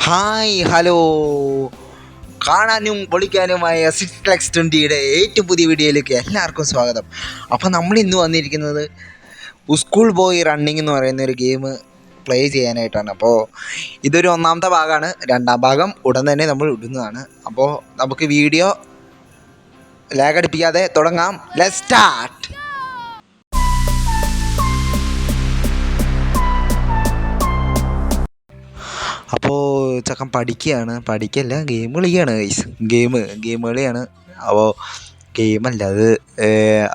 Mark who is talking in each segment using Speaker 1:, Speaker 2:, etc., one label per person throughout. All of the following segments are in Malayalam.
Speaker 1: ഹായ് ഹലോ, കാണാനും പൊളിക്കാനുമായ 6x20യുടെ ഏറ്റവും പുതിയ വീഡിയോയിലേക്ക് എല്ലാവർക്കും സ്വാഗതം. അപ്പോൾ നമ്മൾ ഇന്ന് വന്നിരിക്കുന്നത് സ്കൂൾ ബോയ് റണ്ണിങ് എന്ന് പറയുന്ന ഒരു ഗെയിം പ്ലേ ചെയ്യാനായിട്ടാണ്. അപ്പോൾ ഇതൊരു ഒന്നാമത്തെ ഭാഗമാണ്. രണ്ടാം ഭാഗം ഉടൻ തന്നെ നമ്മൾ ഇടുന്നതാണ്. അപ്പോൾ നമുക്ക് വീഡിയോ ലാഗ് അടിപ്പിക്കാതെ തുടങ്ങാം. Let's start. അപ്പോൾ ചക്കൻ പഠിക്കല്ല, ഗെയിം കളിക്കുകയാണ് ഗൈസ്. ഗെയിം കളിയാണ്. അപ്പോൾ ഗെയിമല്ല അത്,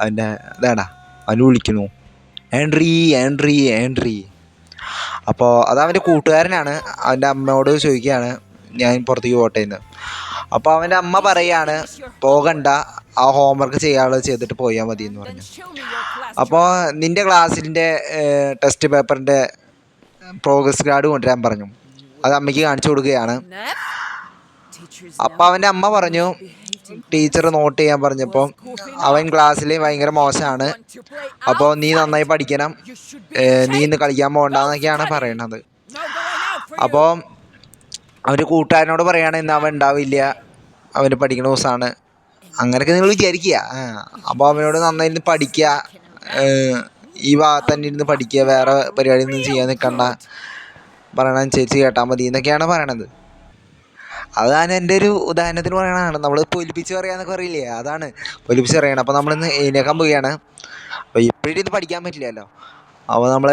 Speaker 1: അവൻ്റെ ഇതാടാ, അവന് വിളിക്കുന്നു ആൻഡ്രി. അപ്പോൾ അത് അവൻ്റെ കൂട്ടുകാരനാണ്. അവൻ്റെ അമ്മയോട് ചോദിക്കുകയാണ് ഞാൻ പുറത്തേക്ക് പോട്ടെ എന്ന്. അപ്പോൾ അവൻ്റെ അമ്മ പറയുകയാണ് പോകണ്ട, ആ ഹോംവർക്ക് ചെയ്യാനുള്ളത് ചെയ്തിട്ട് പോയാൽ മതി എന്ന് പറഞ്ഞു. അപ്പോൾ നിൻ്റെ ക്ലാസ്സിൻ്റെ ടെസ്റ്റ് പേപ്പറിൻ്റെ പ്രോഗ്രസ് കാർഡ് കൊണ്ടുവരാൻ പറഞ്ഞു. അത് അമ്മയ്ക്ക് കാണിച്ചു കൊടുക്കുകയാണ്. അപ്പം അവൻ്റെ അമ്മ പറഞ്ഞു ടീച്ചർ നോട്ട് ചെയ്യാൻ പറഞ്ഞപ്പോൾ അവൻ ക്ലാസ്സിൽ ഭയങ്കര മോശമാണ്, അപ്പോൾ നീ നന്നായി പഠിക്കണം, നീ ഇന്ന് കളിക്കാൻ പോകണ്ടെന്നൊക്കെയാണ് പറയണത്. അപ്പോൾ അവൻ്റെ കൂട്ടുകാരനോട് പറയുകയാണ് ഇന്ന് അവൻ ഉണ്ടാവില്ല, അവന് പഠിക്കുന്ന ദിവസമാണ്, അങ്ങനെയൊക്കെ നിങ്ങൾ വിചാരിക്കുക. അപ്പോൾ അവനോട് നന്നായി പഠിക്കുക, ഈ ഭാഗത്ത് തന്നെ ഇരുന്ന് പഠിക്കുക, വേറെ പരിപാടിയൊന്നും ചെയ്യാൻ നിൽക്കണ്ട, പറയണ ചേച്ചി കേട്ടാൽ മതി എന്നൊക്കെയാണ് പറയണത്. അതാണ് എൻ്റെ ഒരു ഉദാഹരണത്തിന് പറയണതാണ്. നമ്മൾ പൊലിപ്പിച്ച് പറയാന്നൊക്കെ പറയില്ലേ, അതാണ് പൊലിപ്പിച്ച് പറയണം. അപ്പോൾ നമ്മളിന്ന് എഴുന്നേക്കാൻ പോവുകയാണ്. അപ്പോൾ എപ്പോഴും ഇത് പഠിക്കാൻ പറ്റില്ലല്ലോ. അപ്പോൾ നമ്മൾ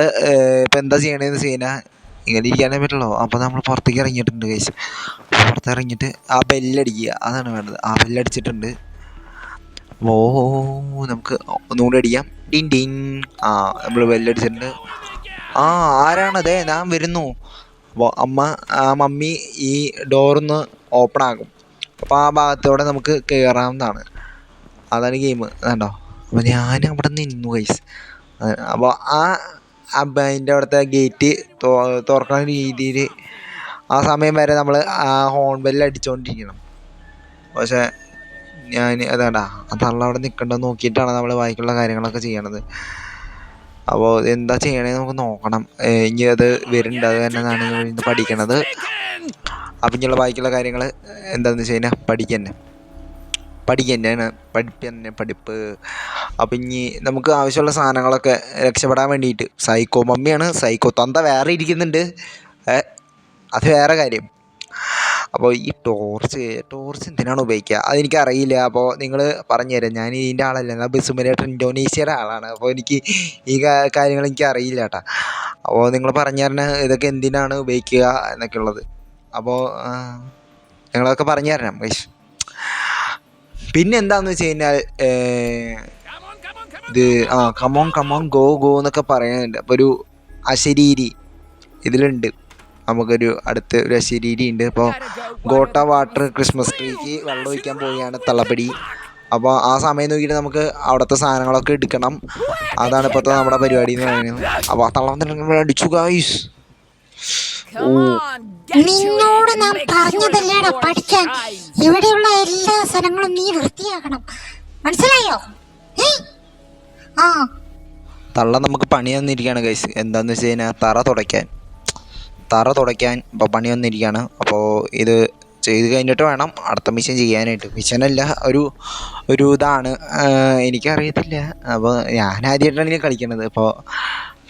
Speaker 1: ഇപ്പോൾ എന്താ ചെയ്യണതെന്ന് ചെയ്യുക, ഇങ്ങനെ ഇരിക്കാനേ പറ്റുള്ളൂ. അപ്പോൾ നമ്മൾ പുറത്തേക്ക് ഇറങ്ങിയിട്ടുണ്ട് കഴിച്ച്. പുറത്തിറങ്ങിയിട്ട് ആ ബെല്ലടിക്കുക, അതാണ് വേണ്ടത്. ആ ബെല്ലടിച്ചിട്ടുണ്ട്. നമുക്ക് ഒന്നുകൂടി അടിക്കാം. ടിൻ. നമ്മൾ ബെല്ലടിച്ചിട്ടുണ്ട്. ആരാണതേ, ഞാൻ വരുന്നു. അപ്പോൾ മമ്മി ഈ ഡോറിന്ന് ഓപ്പൺ ആകും. അപ്പോൾ ആ ഭാഗത്തോടെ നമുക്ക് കയറാവുന്നതാണ്. അതാണ് ഗെയിം, കണ്ടോ. അപ്പോൾ ഞാൻ അവിടെ നിന്നു ഗൈസ്. അപ്പോൾ അതിൻ്റെ അവിടുത്തെ ഗേറ്റ് തുറക്കുന്ന രീതിയിൽ ആ സമയം വരെ നമ്മൾ ആ ഹോൺ ബെല്ല് അടിച്ചുകൊണ്ടിരിക്കണം. പക്ഷേ ഞാൻ അതാണ്ടാ ആ തള്ള അവിടെ നിൽക്കണ്ടെന്ന് നോക്കിയിട്ടാണ് നമ്മൾ ബാക്കിയുള്ള കാര്യങ്ങളൊക്കെ ചെയ്യണത്. അപ്പോൾ എന്താ ചെയ്യണേന്ന് നമുക്ക് നോക്കണം. ഇനി അത് വരുന്നുണ്ട്, അത് തന്നെയാണ് ഇന്ന് പഠിക്കണത്. അപ്പം ഇനിയുള്ള ബാക്കിയുള്ള കാര്യങ്ങൾ എന്താണെന്ന് വെച്ച് കഴിഞ്ഞാൽ പഠിപ്പ്. അപ്പം ഇനി നമുക്ക് ആവശ്യമുള്ള സാധനങ്ങളൊക്കെ രക്ഷപ്പെടാൻ വേണ്ടിയിട്ട് സൈക്കോ മമ്മിയാണ്, സൈക്കോ തന്ത വേറെ ഇരിക്കുന്നുണ്ട്, അത് വേറെ കാര്യം. അപ്പോൾ ഈ ടോർച്ച് എന്തിനാണ് ഉപയോഗിക്കുക അതെനിക്കറിയില്ല. അപ്പോൾ നിങ്ങൾ പറഞ്ഞുതരാം, ഞാൻ ഇതിൻ്റെ ആളല്ല, ഞാൻ ബിസുമലേട്ടൻ ഇന്തോനേഷ്യയുടെ ആളാണ്. അപ്പോൾ എനിക്ക് ഈ കാര്യങ്ങൾ എനിക്ക് അറിയില്ല കേട്ടോ. അപ്പോൾ നിങ്ങൾ പറഞ്ഞു തരണം ഇതൊക്കെ എന്തിനാണ് ഉപയോഗിക്കുക എന്നൊക്കെ ഉള്ളത്. അപ്പോൾ നിങ്ങളൊക്കെ പറഞ്ഞു തരണം ഗൈസ്. പിന്നെ എന്താണെന്ന് വെച്ച് കഴിഞ്ഞാൽ ഇത് കമോൺ ഗോ എന്നൊക്കെ പറയുന്നുണ്ട്. അപ്പോൾ ഒരു അശരീരി ഇതിലുണ്ട്, നമുക്കൊരു അടുത്ത് ഒരു അശരീരി ഉണ്ട്. അപ്പോൾ ഗോട്ട വാട്ടർ ക്രിസ്മസ് ട്രീക്ക് വെള്ളം ഒഴിക്കാൻ പോവുകയാണ് തള്ളപ്പടി. അപ്പോൾ ആ സമയം നോക്കിയിട്ട് നമുക്ക് അവിടുത്തെ സാധനങ്ങളൊക്കെ എടുക്കണം. അതാണ് ഇപ്പോഴത്തെ നമ്മുടെ പരിപാടി എന്ന് പറയുന്നത്. അപ്പോൾ ആ തള്ളം അടിച്ചു ഗായ്സ്.
Speaker 2: നിന്നോട് നാം പറഞ്ഞതല്ലേടാ പഠിക്കാൻ, ഇവിടെയുള്ള എല്ലാ സ്ഥലങ്ങളും നീ വൃത്തിയാക്കണം, മനസ്സിലായോ?
Speaker 1: തള്ള നമുക്ക് പണി തന്നിരിക്കുകയാണ് ഗൈസ്. എന്താണെന്ന് വെച്ച് കഴിഞ്ഞാൽ തറ തുടയ്ക്കാൻ ഇപ്പോൾ പണി വന്നിരിക്കുകയാണ്. അപ്പോൾ ഇത് ചെയ്ത് കഴിഞ്ഞിട്ട് വേണം അടുത്ത മിഷൻ ചെയ്യാനായിട്ട്. മിഷനല്ല, ഒരു ഇതാണ്, എനിക്കറിയത്തില്ല. അപ്പോൾ ഞാൻ ആദ്യമായിട്ടാണ് ഇതിൽ കളിക്കണത്. അപ്പോൾ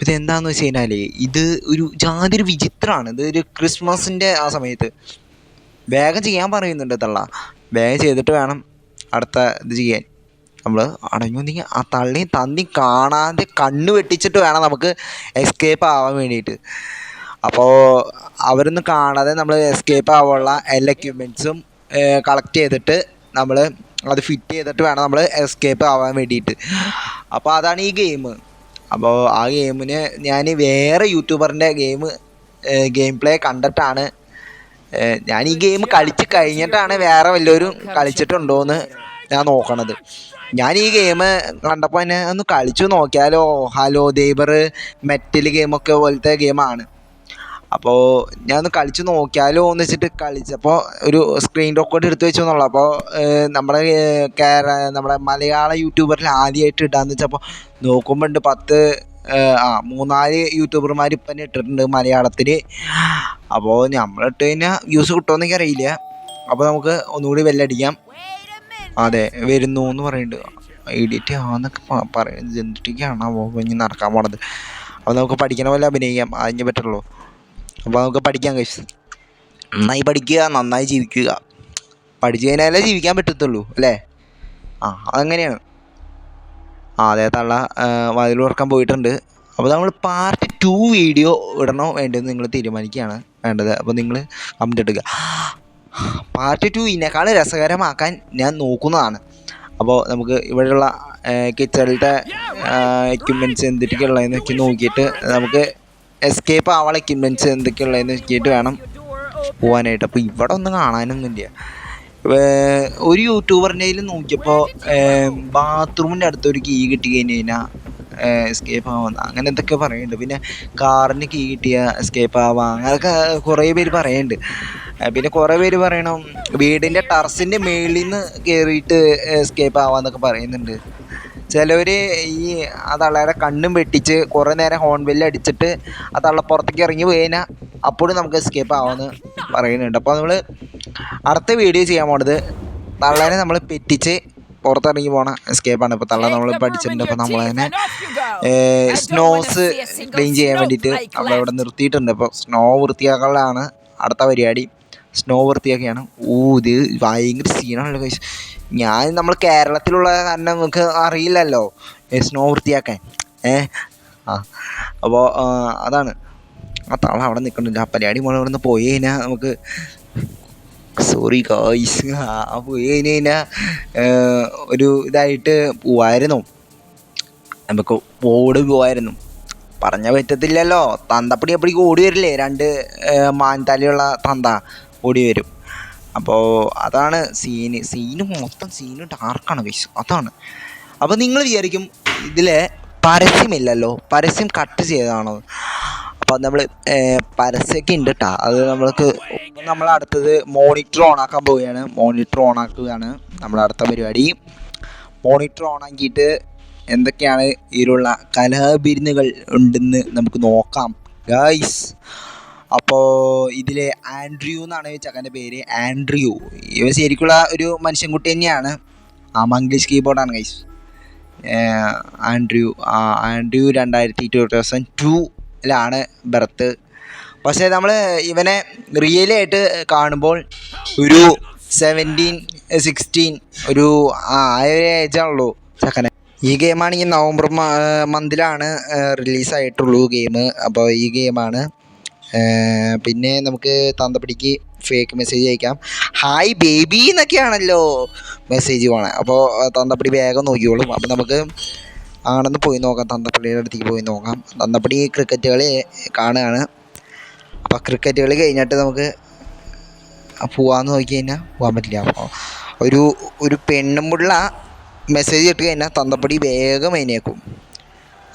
Speaker 1: ഇതെന്താണെന്ന് വെച്ച് കഴിഞ്ഞാൽ ഇത് ഒരു ജാതിയൊരു വിചിത്രമാണ്. ഇതൊരു ക്രിസ്മസിൻ്റെ ആ സമയത്ത് വേഗം ചെയ്യാൻ പറയുന്നുണ്ട് തള്ള. വേഗം ചെയ്തിട്ട് വേണം അടുത്ത ഇത് ചെയ്യാൻ. നമ്മൾ അടങ്ങി ആ തള്ളിയും തന്നി കാണാതെ കണ്ണ് വെട്ടിച്ചിട്ട് വേണം നമുക്ക് എസ്കേപ്പ് ആവാൻ വേണ്ടിയിട്ട്. അപ്പോൾ അവരൊന്നും കാണാതെ നമ്മൾ എസ്കേപ്പ് ആവാനുള്ള എല്ലാ എക്യുപ്മെൻറ്റ്സും കളക്ട് ചെയ്തിട്ട് നമ്മൾ അത് ഫിറ്റ് ചെയ്തിട്ട് വേണം നമ്മൾ എസ്കേപ്പ് ആവാൻ വേണ്ടിയിട്ട്. അപ്പോൾ അതാണ് ഈ ഗെയിം. അപ്പോൾ ആ ഗെയിമിന് ഞാൻ വേറെ യൂട്യൂബറിൻ്റെ ഗെയിം പ്ലേ കണ്ടിട്ടാണ് ഞാൻ ഈ ഗെയിം കളിച്ച് കഴിഞ്ഞിട്ടാണ് വേറെ വല്ലവരും കളിച്ചിട്ടുണ്ടോയെന്ന് ഞാൻ നോക്കണത്. ഞാൻ ഈ ഗെയിം കണ്ടപ്പോൾ തന്നെ ഒന്ന് കളിച്ചു നോക്കിയാലോ, ഹലോ ദേബർ മെറ്റൽ ഗെയിമൊക്കെ പോലത്തെ ഗെയിമാണ്. അപ്പോൾ ഞാൻ ഒന്ന് കളിച്ച് നോക്കിയാലോ എന്ന് വെച്ചിട്ട് കളിച്ചപ്പോൾ ഒരു സ്ക്രീൻ റെക്കോർഡ് എടുത്ത് വെച്ചു എന്നുള്ളൂ. അപ്പോൾ നമ്മുടെ മലയാള യൂട്യൂബറിൽ ആദ്യമായിട്ട് ഇടാന്ന് വെച്ചപ്പോൾ നോക്കുമ്പോൾ ഉണ്ട് 10 3-4 യൂട്യൂബർമാർ ഇപ്പം തന്നെ ഇട്ടിട്ടുണ്ട് മലയാളത്തിൽ. അപ്പോൾ നമ്മളിട്ട് കഴിഞ്ഞാൽ വ്യൂസ് കിട്ടുമെന്നൊക്കെ അറിയില്ല. അപ്പോൾ നമുക്ക് ഒന്നുകൂടി ബെല്ലടിക്കാം. അതെ വരുന്നു എന്ന് പറയുന്നുണ്ട്. എഡിറ്റ് ആന്നൊക്കെ പറയുന്നത് എന്തിട്ടൊക്കെയാണ് ഇനി നടക്കാൻ പോണത്. അപ്പോൾ നമുക്ക് പഠിക്കണ പോലെ അഭിനയിക്കാം, അതിന് പറ്റുള്ളൂ. അപ്പോൾ നമുക്ക് പഠിക്കാം ഗൈസ്. നന്നായി പഠിക്കുക, നന്നായി ജീവിക്കുക. പഠിച്ചു കഴിഞ്ഞാലേ ജീവിക്കാൻ പറ്റത്തുള്ളൂ അല്ലേ? അതങ്ങനെയാണ്. അതെ തള്ള വാതിൽ തുറക്കാൻ പോയിട്ടുണ്ട്. അപ്പോൾ നമ്മൾ പാർട്ട് 2 വീഡിയോ ഇടണോ വേണ്ടതെന്ന് നിങ്ങൾ തീരുമാനിക്കുകയാണ് വേണ്ടത്. അപ്പോൾ നിങ്ങൾ കമൻറ്റ് ഇടുക. പാർട്ട് 2 ഇതിനേക്കാൾ രസകരമാക്കാൻ ഞാൻ നോക്കുന്നതാണ്. അപ്പോൾ നമുക്ക് ഇവിടെയുള്ള കിച്ചണിലത്തെ എക്യുപ്മെൻറ്റ്സ് എന്തൊക്കെയുള്ളതെന്നൊക്കെ നോക്കിയിട്ട് നമുക്ക് എസ്കേപ്പ് ആവാനുള്ള എക്യുപ്മെൻറ്റ്സ് എന്തൊക്കെയുള്ളതെന്ന് നോക്കിയിട്ട് വേണം പോകാനായിട്ട്. അപ്പോൾ ഇവിടെ ഒന്നും കാണാനൊന്നുമില്ല. ഒരു യൂട്യൂബറിൻ്റെ നോക്കിയപ്പോൾ ബാത്റൂമിൻ്റെ അടുത്തൊരു കീ കിട്ടി കഴിഞ്ഞ് കഴിഞ്ഞാൽ എസ്കേപ്പ് ആവാം അങ്ങനെ എന്തൊക്കെ പറയുന്നുണ്ട്. പിന്നെ കാറിന് കീ കിട്ടിയ എസ്കേപ്പ് ആവാം അങ്ങനെയൊക്കെ കുറേ പേര് പറയുന്നുണ്ട്. പിന്നെ കുറേ പേര് പറയണം വീടിൻ്റെ ടെറസിൻ്റെ മേളിൽ നിന്ന് കയറിയിട്ട് എസ്കേപ്പ് ആവാമെന്നൊക്കെ പറയുന്നുണ്ട്. ചിലവർ ഈ ആ തള്ളയുടെ കണ്ണും വെട്ടിച്ച് കുറേ നേരം ഹോൺ ബെല്ല് അടിച്ചിട്ട് ആ തള്ള പുറത്തേക്ക് ഇറങ്ങി പോയി കഴിഞ്ഞാൽ അപ്പോഴും നമുക്ക് എസ്കേപ്പ് ആവാമെന്ന് പറയുന്നുണ്ട്. അപ്പോൾ നമ്മൾ അടുത്ത വീഡിയോ ചെയ്യാൻ പോണത് തള്ളേനെ നമ്മൾ പെറ്റിച്ച് പുറത്തിറങ്ങി പോണ എസ്കേപ്പാണ്. ഇപ്പോൾ തള്ള നമ്മൾ പഠിച്ചിട്ടുണ്ട്. അപ്പോൾ നമ്മളതിനെ സ്നോസ് ക്ലീൻ ചെയ്യാൻ വേണ്ടിയിട്ട് നമ്മളിവിടെ നിർത്തിയിട്ടുണ്ട്. അപ്പോൾ സ്നോ വൃത്തിയാക്കലാണ് അടുത്ത പരിപാടി. സ്നോ വൃത്തിയാക്കിയാണ്. ഇത് ഭയങ്കര സീനാണല്ലോ ഗൈസ്. നമ്മൾ കേരളത്തിലുള്ള കാരണം നമുക്ക് അറിയില്ലല്ലോ സ്നോ വൃത്തിയാക്കാൻ. അപ്പോൾ അതാണ്. ആ തള അവിടെ നിൽക്കുന്നുണ്ട്. ആ പരിപാടി മോളെ ഇവിടെ നിന്ന് പോയി കഴിഞ്ഞാൽ നമുക്ക് സോറി ഗായ്സ് പോയി കഴിഞ്ഞ് കഴിഞ്ഞാൽ ഒരു ഇതായിട്ട് പോവായിരുന്നു. നമുക്ക് ഓടി പോവായിരുന്നു. പറഞ്ഞാൽ പറ്റത്തില്ലല്ലോ. തന്തപ്പടി അപ്പടിക്ക് ഓടി വരില്ലേ, 2 മാൻതലയുള്ള തന്ത ഓടി വരും. അപ്പോൾ അതാണ് സീന് മൊത്തം സീന് ഡാർക്കാണ് ഗൈസ്. അതാണ്. അപ്പോൾ നിങ്ങൾ വിചാരിക്കും ഇതിലെ പരസ്യമില്ലല്ലോ, പരസ്യം കട്ട് ചെയ്തതാണോ? അപ്പോൾ നമ്മൾ പരസ്യമൊക്കെ ഉണ്ട് കേട്ടോ. അത് നമ്മൾ അടുത്തത് മോണിറ്റർ ഓണാക്കാൻ പോവുകയാണ്. മോണിറ്റർ ഓണാക്കുകയാണ് നമ്മുടെ അടുത്ത പരിപാടി. മോണിറ്റർ ഓണാക്കിയിട്ട് എന്തൊക്കെയാണ് ഇതിലുള്ള കലാവിരുന്നുകൾ ഉണ്ടെന്ന് നമുക്ക് നോക്കാം ഗൈസ്. അപ്പോൾ ഇതിൽ ആൻഡ്രിയൂ എന്നാണ് ചക്കൻ്റെ പേര്. ആൻഡ്രിയൂ ഇവ ശരിക്കുള്ള ഒരു മനുഷ്യൻകുട്ടി തന്നെയാണ്. മംഗ്ലീഷ് കീബോർഡാണ് ഗൈസ്. ആൻഡ്രിയൂ 2002 ബർത്ത്. പക്ഷേ നമ്മൾ ഇവനെ റിയലായിട്ട് കാണുമ്പോൾ ഒരു 17-16 ഒരു ഏജാണുള്ളൂ ചക്കനെ. ഈ ഗെയിമാണെങ്കിൽ നവംബർ മന്തിലാണ് റിലീസായിട്ടുള്ളൂ ഗെയിം. അപ്പോൾ ഈ ഗെയിമാണ്. പിന്നെ നമുക്ക് തന്തപ്പടിക്ക് ഫേക്ക് മെസ്സേജ് അയക്കാം. ഹായ് ബേബി എന്നൊക്കെയാണല്ലോ മെസ്സേജ് പോകണേ. അപ്പോൾ തന്തപ്പടി വേഗം നോക്കിക്കോളും. അപ്പോൾ നമുക്ക് ആണെന്ന് പോയി നോക്കാം. തന്തപ്പടിയുടെ അടുത്തേക്ക് പോയി നോക്കാം. തന്തപ്പടി ക്രിക്കറ്റ് കളി കാണുകയാണ്. അപ്പോൾ ക്രിക്കറ്റ് കളി കഴിഞ്ഞിട്ട് നമുക്ക് പോകാമെന്ന് നോക്കി കഴിഞ്ഞാൽ പോകാൻ പറ്റില്ല. അപ്പോൾ ഒരു പെണ്ണുമുള്ള മെസ്സേജ് ഇട്ട് കഴിഞ്ഞാൽ തന്തപ്പടി വേഗം എഴുന്നേക്കും.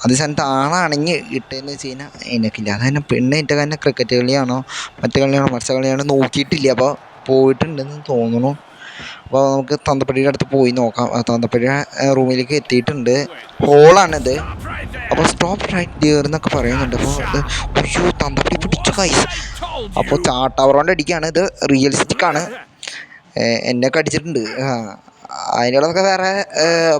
Speaker 1: അതേ സ്ഥാനത്ത് ആണാണെങ്കിൽ ഇട്ടതെന്ന് വെച്ച് കഴിഞ്ഞാൽ എഴുന്നേക്കില്ല. അത് തന്നെ പെണ്ണ് ഇട്ട കാരണം ക്രിക്കറ്റ് കളിയാണോ മറ്റു കളിയാണോ നോക്കിയിട്ടില്ല. അപ്പോൾ പോയിട്ടുണ്ടെന്ന് തോന്നുന്നു. അപ്പോൾ നമുക്ക് തന്തപ്പടിയുടെ അടുത്ത് പോയി നോക്കാം. തന്തപ്പടിയുടെ റൂമിലേക്ക് എത്തിയിട്ടുണ്ട്. ഹോളാണിത്. അപ്പോൾ സ്റ്റോപ്പ് റൈറ്റ് ഡിയർ എന്നൊക്കെ പറയുന്നുണ്ട്. അപ്പോൾ തന്തപ്പടി പിടിച്ചു ഗൈസ്. അപ്പോൾ ചാട്ടവറോണ്ട് അടിക്കുകയാണ്. ഇത് റിയലിസ്റ്റിക്കാണ്. എന്നെയൊക്കെ അടിച്ചിട്ടുണ്ട്. അതിനുള്ളതൊക്കെ വേറെ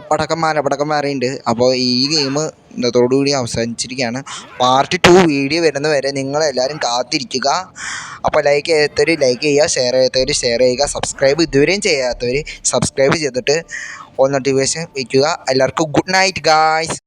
Speaker 1: പടക്കന്മാരുണ്ട്. അപ്പോൾ ഈ ഗെയിം ഇന്നത്തോടുകൂടി അവസാനിച്ചിരിക്കുകയാണ്. പാർട്ട് 2 വീഡിയോ വരുന്നവരെ നിങ്ങളെല്ലാവരും കാത്തിരിക്കുക. അപ്പോൾ ലൈക്ക് ചെയ്യാത്തവർ ലൈക്ക് ചെയ്യുക, ഷെയർ ചെയ്യാത്തവർ ഷെയർ ചെയ്യുക, സബ്സ്ക്രൈബ് ഇതുവരെയും ചെയ്യാത്തവർ സബ്സ്ക്രൈബ് ചെയ്തിട്ട് ഓൾ നോട്ടിഫിക്കേഷൻ വയ്ക്കുക. എല്ലാവർക്കും ഗുഡ് നൈറ്റ് ഗായ്സ്.